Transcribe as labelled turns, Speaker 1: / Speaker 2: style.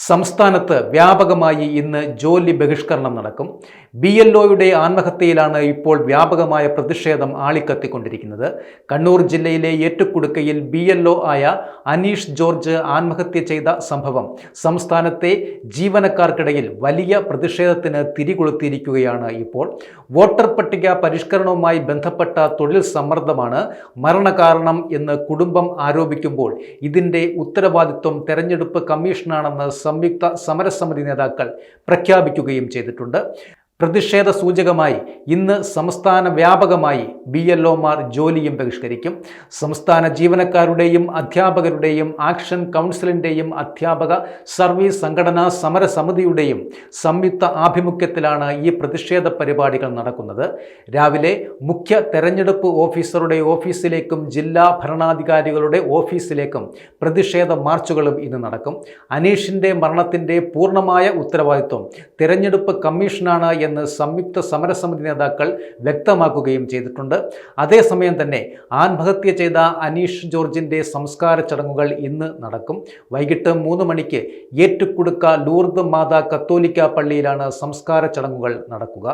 Speaker 1: സംസ്ഥാനത്ത് വ്യാപകമായി ഇന്ന് ജോലി ബഹിഷ്കരണം നടക്കും. BLOയുടെ ആത്മഹത്യയിലാണ് ഇപ്പോൾ വ്യാപകമായ പ്രതിഷേധം ആളിക്കത്തിക്കൊണ്ടിരിക്കുന്നത്. കണ്ണൂർ ജില്ലയിലെ ഏറ്റുകുടുക്കയിൽ BLO ആയ അനീഷ് ജോർജ് ആത്മഹത്യ ചെയ്ത സംഭവം സംസ്ഥാനത്തെ ജീവനക്കാർക്കിടയിൽ വലിയ പ്രതിഷേധത്തിന് തിരികൊളുത്തിയിരിക്കുകയാണ്. ഇപ്പോൾ വോട്ടർ പട്ടിക പരിഷ്കരണവുമായി ബന്ധപ്പെട്ട തൊഴിൽ സമ്മർദ്ദമാണ് മരണകാരണം എന്ന് കുടുംബം ആരോപിക്കുമ്പോൾ ഇതിൻ്റെ ഉത്തരവാദിത്വം തെരഞ്ഞെടുപ്പ് കമ്മീഷനാണെന്ന് സംയുക്ത സമരസമിതി നേതാക്കൾ പ്രഖ്യാപിക്കുകയും ചെയ്തിട്ടുണ്ട്. പ്രതിഷേധ സൂചകമായി ഇന്ന് സംസ്ഥാന വ്യാപകമായി BLOമാർ ജോലിയും ബഹിഷ്കരിക്കും. സംസ്ഥാന ജീവനക്കാരുടെയും അധ്യാപകരുടെയും ആക്ഷൻ കൗൺസിലിൻ്റെയും അധ്യാപക സർവീസ് സംഘടനാ സമരസമിതിയുടെയും സംയുക്ത ആഭിമുഖ്യത്തിലാണ് ഈ പ്രതിഷേധ പരിപാടികൾ നടക്കുന്നത്. രാവിലെ മുഖ്യ തെരഞ്ഞെടുപ്പ് ഓഫീസറുടെ ഓഫീസിലേക്കും ജില്ലാ ഭരണാധികാരികളുടെ ഓഫീസിലേക്കും പ്രതിഷേധ മാർച്ചുകളും ഇന്ന് നടക്കും. അനീഷിൻ്റെ മരണത്തിൻ്റെ പൂർണ്ണമായ ഉത്തരവാദിത്വം തെരഞ്ഞെടുപ്പ് കമ്മീഷനാണ് എന്ന് സംയുക്ത സമരസമിതി നേതാക്കൾ വ്യക്തമാക്കുകയും ചെയ്തിട്ടുണ്ട്. അതേസമയം തന്നെ ആത്മഹത്യ ചെയ്ത അനീഷ് ജോർജിൻ്റെ സംസ്കാര ചടങ്ങുകൾ ഇന്ന് നടക്കും. വൈകിട്ട് 3 മണിക്ക് ഏറ്റുകുടുക്ക ലൂർദ് മാതാ കത്തോലിക്ക പള്ളിയിലാണ് സംസ്കാര ചടങ്ങുകൾ നടക്കുക.